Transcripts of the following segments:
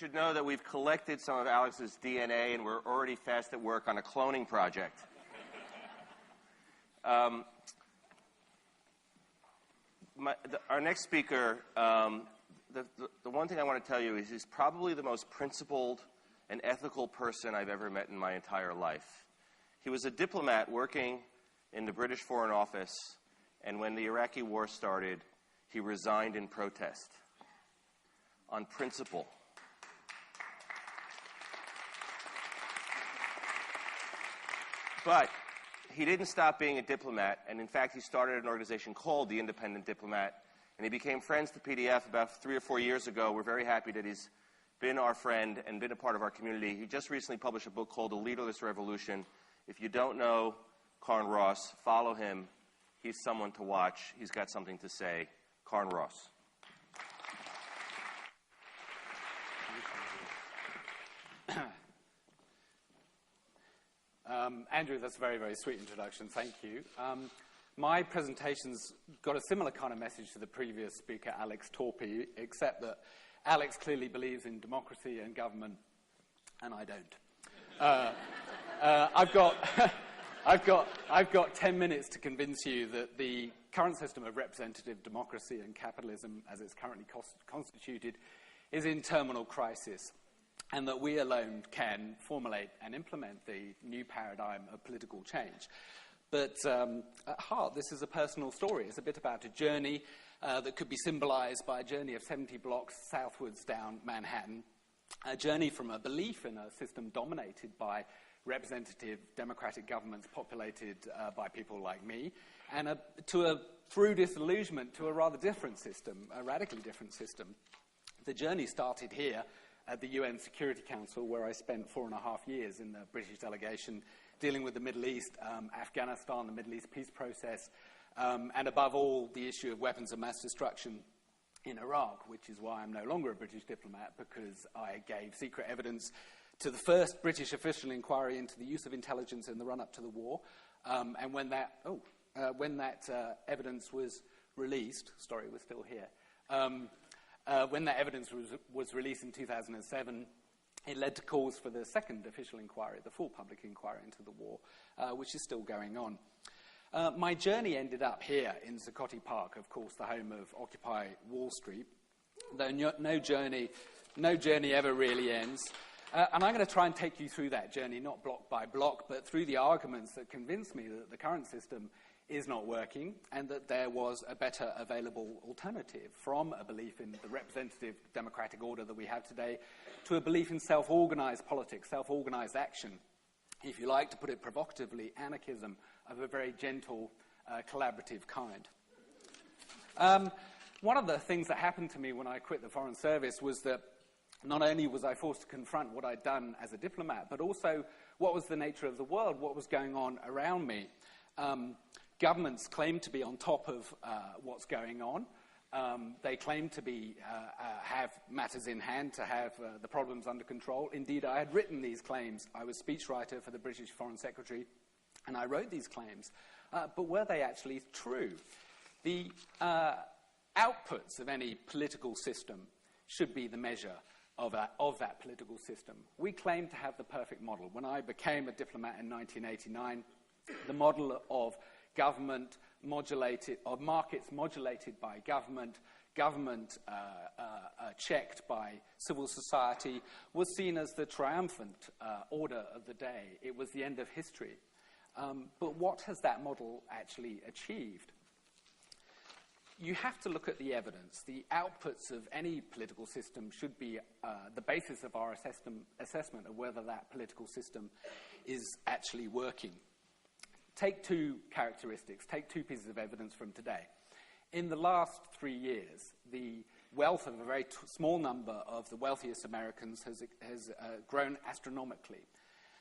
should know that we've collected some of Alex's DNA and we're already fast at work on a cloning project. Our next speaker, the one thing I want to tell you is he's probably the most principled and ethical person I've ever met in my entire life. He was a diplomat working in the British Foreign Office, and when the Iraqi war started, he resigned in protest on principle. But he didn't stop being a diplomat, and in fact, he started an organization called the Independent Diplomat, and he became friends to PDF about 3 or 4 years ago. We're very happy that he's been our friend and been a part of our community. He just recently published a book called The Leaderless Revolution. If you don't know Carne Ross, follow him. He's someone to watch. He's got something to say. Carne Ross. Andrew, that's a very, very sweet introduction. Thank you. My presentation's got a similar kind of message to the previous speaker, Alex Torpey, except that Alex clearly believes in democracy and government, and I don't. I've got 10 minutes to convince you that the current system of representative democracy and capitalism, as it's currently constituted, is in terminal crisis, and that we alone can formulate and implement the new paradigm of political change. But at heart, this is a personal story. It's a bit about a journey that could be symbolized by a journey of 70 blocks southwards down Manhattan, a journey from a belief in a system dominated by representative democratic governments populated by people like me, and through disillusionment to a rather different system, a radically different system. The journey started here at the UN Security Council, where I spent 4.5 years in the British delegation dealing with the Middle East, Afghanistan, the Middle East peace process, and above all, the issue of weapons of mass destruction in Iraq, which is why I'm no longer a British diplomat, because I gave secret evidence to the first British official inquiry into the use of intelligence in the run-up to the war. And when that evidence was released, sorry, we're still here, when that evidence was released in 2007, it led to calls for the second official inquiry, the full public inquiry into the war, which is still going on. My journey ended up here in Zuccotti Park, of course, the home of Occupy Wall Street, though no journey ever really ends. And I'm going to try and take you through that journey, not block by block, but through the arguments that convince me that the current system is not working and that there was a better available alternative, from a belief in the representative democratic order that we have today to a belief in self-organized politics, self-organized action, if you like to put it provocatively, anarchism of a very gentle, collaborative kind. One of the things that happened to me when I quit the Foreign Service was that not only was I forced to confront what I'd done as a diplomat, but also what was the nature of the world, what was going on around me. Governments claim to be on top of what's going on. They claim to have matters in hand, to have the problems under control. Indeed, I had written these claims. I was speechwriter for the British Foreign Secretary, and I wrote these claims. But were they actually true? The outputs of any political system should be the measure of that political system. We claim to have the perfect model. When I became a diplomat in 1989, the model of government modulated, of markets modulated by government, checked by civil society, was seen as the triumphant order of the day. It was the end of history. But what has that model actually achieved? You have to look at the evidence. The outputs of any political system should be the basis of our assessment of whether that political system is actually working. Take two characteristics, take two pieces of evidence from today. In the last 3 years, the wealth of a very small number of the wealthiest Americans has grown astronomically.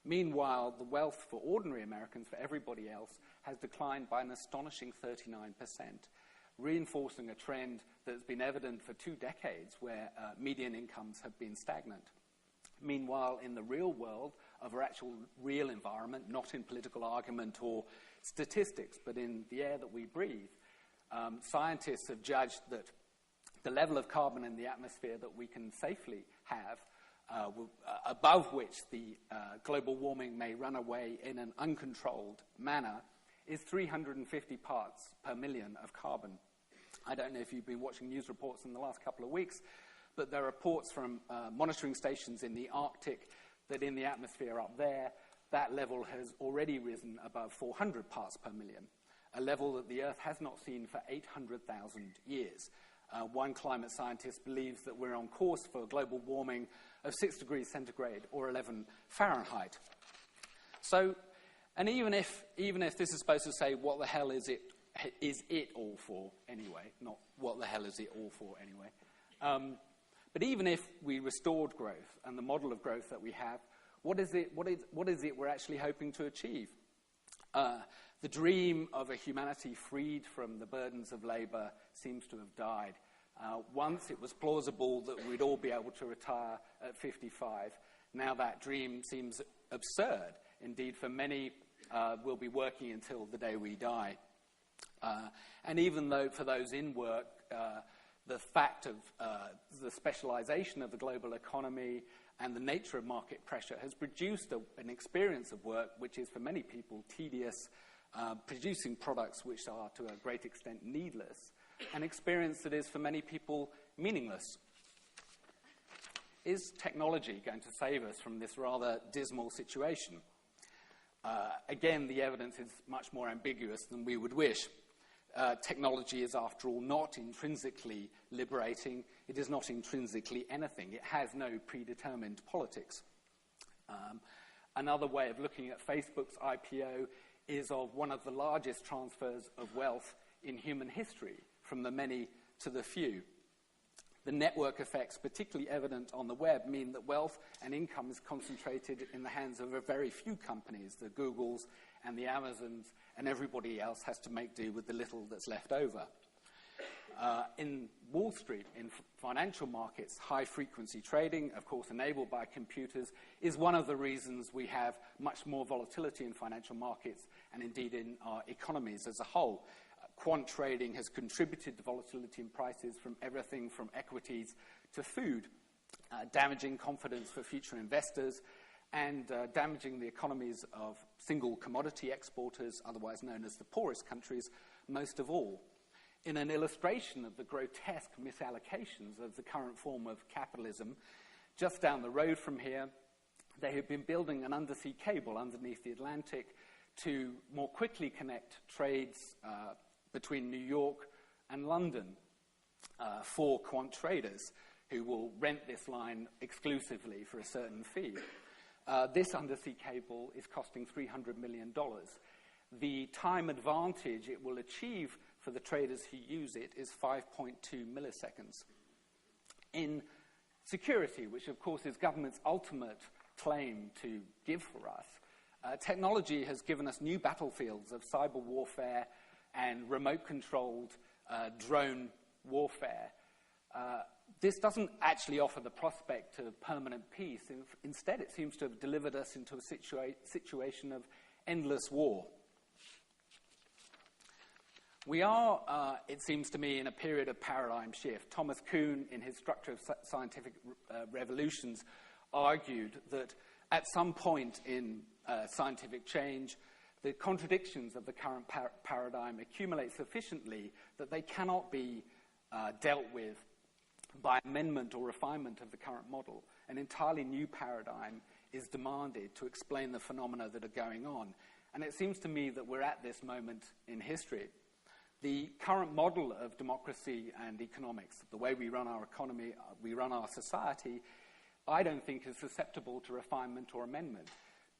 Meanwhile, the wealth for ordinary Americans, for everybody else, has declined by an astonishing 39%. Reinforcing a trend that's been evident for 2 decades where median incomes have been stagnant. Meanwhile, in the real world of our actual real environment, not in political argument or statistics, but in the air that we breathe, scientists have judged that the level of carbon in the atmosphere that we can safely have above which the global warming may run away in an uncontrolled manner, is 350 parts per million of carbon. I don't know if you've been watching news reports in the last couple of weeks, but there are reports from monitoring stations in the Arctic that in the atmosphere up there, that level has already risen above 400 parts per million, a level that the Earth has not seen for 800,000 years. One climate scientist believes that we're on course for global warming of 6 degrees centigrade or 11 Fahrenheit. So, and even if this is supposed to say what the hell is it all for anyway, not what the hell is it all for anyway. But even if we restored growth and the model of growth that we have, what is it we're actually hoping to achieve? The dream of a humanity freed from the burdens of labor seems to have died. Once it was plausible that we'd all be able to retire at 55. Now that dream seems absurd. Indeed, for many, we'll be working until the day we die. And even though for those in work, the fact of the specialization of the global economy and the nature of market pressure has produced an experience of work which is for many people tedious, producing products which are to a great extent needless, an experience that is for many people meaningless. Is technology going to save us from this rather dismal situation? Again, the evidence is much more ambiguous than we would wish. Technology is, after all, not intrinsically liberating. It is not intrinsically anything. It has no predetermined politics. Another way of looking at Facebook's IPO is of one of the largest transfers of wealth in human history, from the many to the few. The network effects, particularly evident on the web, mean that wealth and income is concentrated in the hands of a very few companies, the Googles and the Amazons, and everybody else has to make do with the little that's left over. In Wall Street, in financial markets, high-frequency trading, of course enabled by computers, is one of the reasons we have much more volatility in financial markets and indeed in our economies as a whole. Quant trading has contributed to volatility in prices from everything from equities to food, damaging confidence for future investors and damaging the economies of single commodity exporters, otherwise known as the poorest countries, most of all. In an illustration of the grotesque misallocations of the current form of capitalism, just down the road from here, they have been building an undersea cable underneath the Atlantic to more quickly connect trades between New York and London for quant traders who will rent this line exclusively for a certain fee. This undersea cable is costing $300 million. The time advantage it will achieve for the traders who use it is 5.2 milliseconds. In security, which of course is government's ultimate claim to give for us, technology has given us new battlefields of cyber warfare and remote-controlled drone warfare. This doesn't actually offer the prospect of permanent peace. Instead, it seems to have delivered us into a situation of endless war. We are, it seems to me, in a period of paradigm shift. Thomas Kuhn, in his Structure of Scientific Revolutions, argued that at some point in scientific change, the contradictions of the current paradigm accumulate sufficiently that they cannot be dealt with by amendment or refinement of the current model. An entirely new paradigm is demanded to explain the phenomena that are going on. And it seems to me that we're at this moment in history. The current model of democracy and economics, the way we run our economy, we run our society, I don't think is susceptible to refinement or amendment.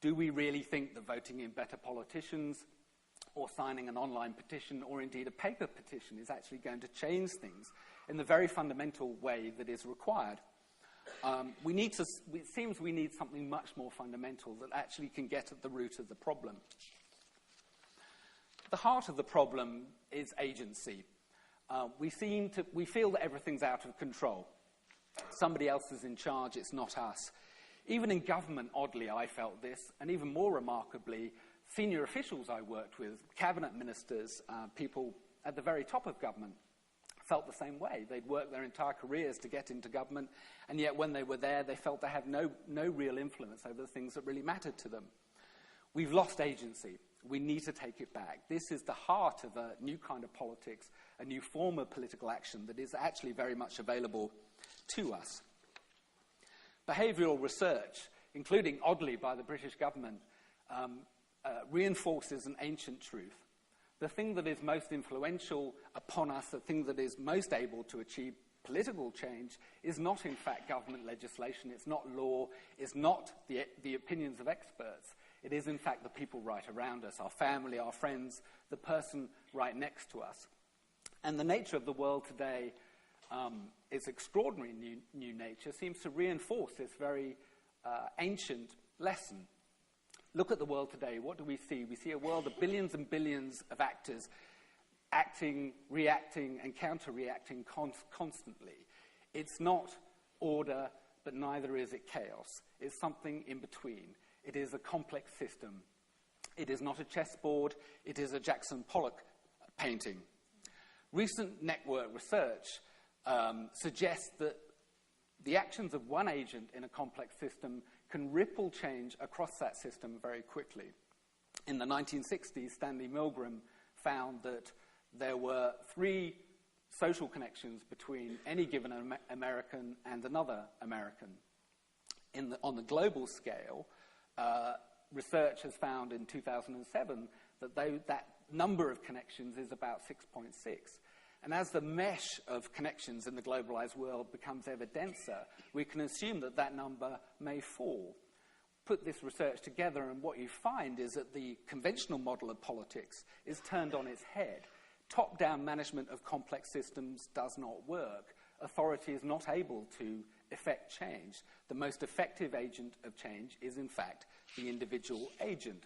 Do we really think that voting in better politicians or signing an online petition or indeed a paper petition is actually going to change things in the very fundamental way that is required? It seems we need something much more fundamental that actually can get at the root of the problem. The heart of the problem is agency. We feel that everything's out of control. Somebody else is in charge, it's not us. Even in government, oddly, I felt this, and even more remarkably, senior officials I worked with, cabinet ministers, people at the very top of government, felt the same way. They'd worked their entire careers to get into government, and yet when they were there, they felt they had no real influence over the things that really mattered to them. We've lost agency. We need to take it back. This is the heart of a new kind of politics, a new form of political action that is actually very much available to us. Behavioural research, including, oddly, by the British government, reinforces an ancient truth. The thing that is most influential upon us, the thing that is most able to achieve political change, is not, in fact, government legislation, it's not law, it's not the opinions of experts. It is, in fact, the people right around us, our family, our friends, the person right next to us. And the nature of the world today, its extraordinary new nature, seems to reinforce this very ancient lesson. Look at the world today. What do we see? We see a world of billions and billions of actors acting, reacting, and counter-reacting constantly. It's not order, but neither is it chaos. It's something in between. It is a complex system. It is not a chessboard. It is a Jackson Pollock painting. Recent network research suggests that the actions of one agent in a complex system can ripple change across that system very quickly. In the 1960s, Stanley Milgram found that there were 3 social connections between any given American and another American. On the global scale, research has found in 2007 that number of connections is about 6.6. And as the mesh of connections in the globalized world becomes ever denser, we can assume that that number may fall. Put this research together, and what you find is that the conventional model of politics is turned on its head. Top-down management of complex systems does not work. Authority is not able to effect change. The most effective agent of change is, in fact, the individual agent.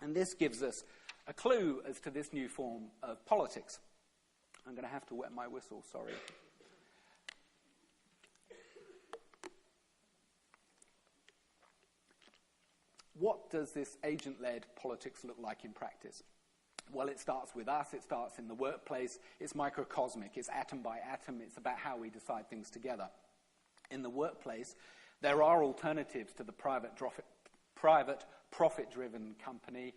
And this gives us a clue as to this new form of politics. I'm going to have to wet my whistle, sorry. What does this agent-led politics look like in practice? Well, it starts with us, it starts in the workplace, it's microcosmic, it's atom by atom, it's about how we decide things together. In the workplace, there are alternatives to the private profit-driven company.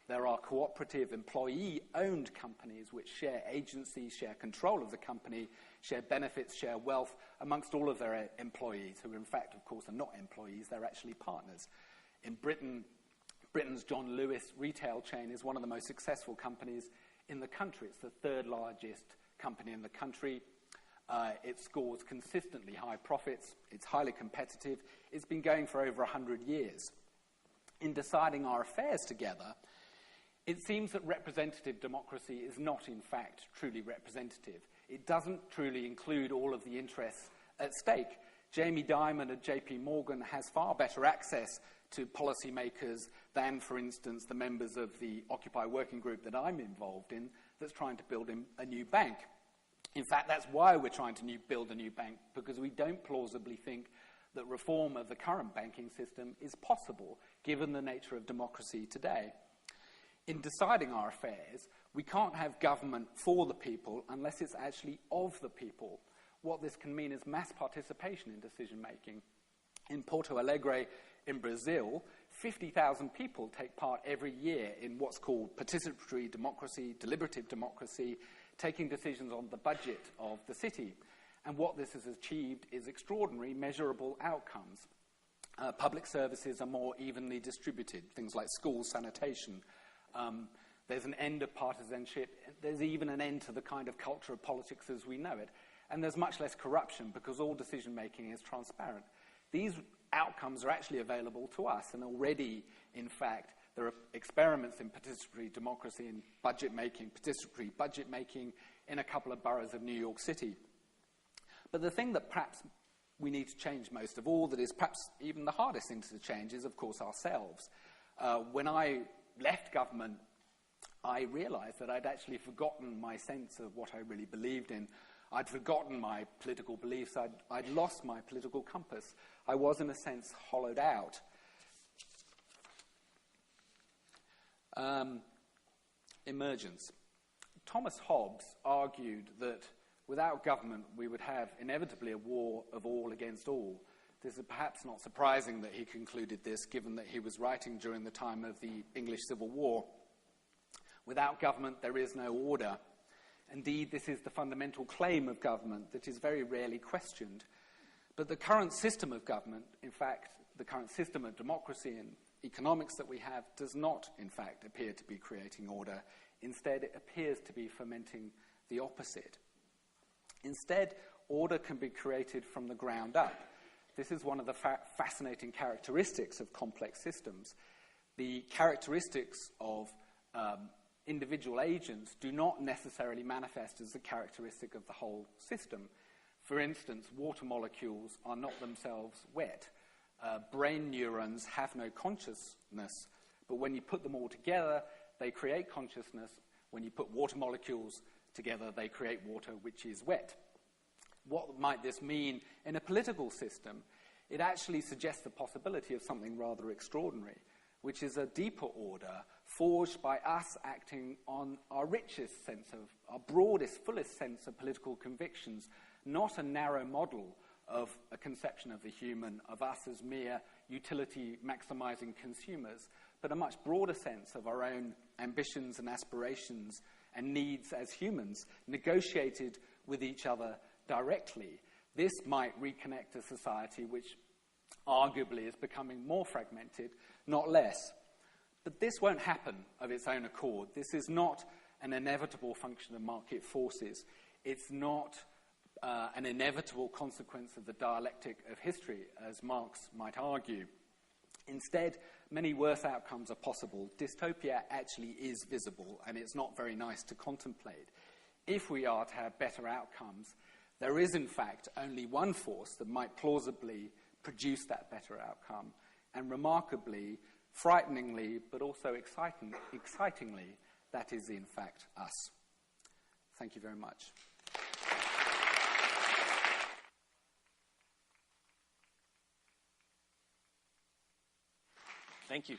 There are cooperative, employee-owned companies which share agency, share control of the company, share benefits, share wealth amongst all of their employees, who in fact, of course, are not employees, they're actually partners. In Britain, Britain's John Lewis retail chain is one of the most successful companies in the country. It's the 3rd largest company in the country. It scores consistently high profits. It's highly competitive. It's been going for over 100 years. In deciding our affairs together, it seems that representative democracy is not, in fact, truly representative. It doesn't truly include all of the interests at stake. Jamie Dimon at JP Morgan has far better access to policymakers than, for instance, the members of the Occupy working group that I'm involved in that's trying to build a new bank. In fact, that's why we're trying to build a new bank, because we don't plausibly think that reform of the current banking system is possible, given the nature of democracy today. In deciding our affairs, we can't have government for the people unless it's actually of the people. What this can mean is mass participation in decision-making. In Porto Alegre, in Brazil, 50,000 people take part every year in what's called participatory democracy, deliberative democracy, taking decisions on the budget of the city. And what this has achieved is extraordinary, measurable outcomes. Public services are more evenly distributed, things like schools, sanitation. There's an end of partisanship. There's even an end to the kind of culture of politics as we know it. And there's much less corruption because all decision-making is transparent. These outcomes are actually available to us, and already, in fact, there are experiments in participatory democracy and participatory budget making in a couple of boroughs of New York City. But the thing that perhaps we need to change most of all, that is perhaps even the hardest thing to change, is, of course, ourselves. When I left government, I realized that I'd actually forgotten my sense of what I really believed in. I'd forgotten my political beliefs. I'd lost my political compass. I was, in a sense, hollowed out. Emergence. Thomas Hobbes argued that Without government, we would have inevitably a war of all against all. This is perhaps not surprising that he concluded this, given that he was writing during the time of the English Civil War. Without government, there is no order. Indeed, this is the fundamental claim of government that is very rarely questioned. But the current system of government, in fact, the current system of democracy and economics that we have, does not, in fact, appear to be creating order. Instead, it appears to be fomenting the opposite. Instead, order can be created from the ground up. This is one of the fascinating characteristics of complex systems. The characteristics of individual agents do not necessarily manifest as a characteristic of the whole system. For instance, water molecules are not themselves wet. Brain neurons have no consciousness, but when you put them all together, they create consciousness. When you put water molecules together, they create water which is wet. What might this mean in a political system? It actually suggests the possibility of something rather extraordinary, which is a deeper order forged by us acting on our richest sense of, our broadest, fullest sense of political convictions, not a narrow model of a conception of the human, of us as mere utility-maximizing consumers, but a much broader sense of our own ambitions and aspirations and needs as humans, negotiated with each other directly. This might reconnect a society which arguably is becoming more fragmented, not less. But this won't happen of its own accord. This is not an inevitable function of market forces. It's not an inevitable consequence of the dialectic of history, as Marx might argue. Instead, many worse outcomes are possible. Dystopia actually is visible, and it's not very nice to contemplate. If we are to have better outcomes, there is, in fact, only one force that might plausibly produce that better outcome, and remarkably, frighteningly, but also excitingly, that is, in fact, us. Thank you very much. Thank you.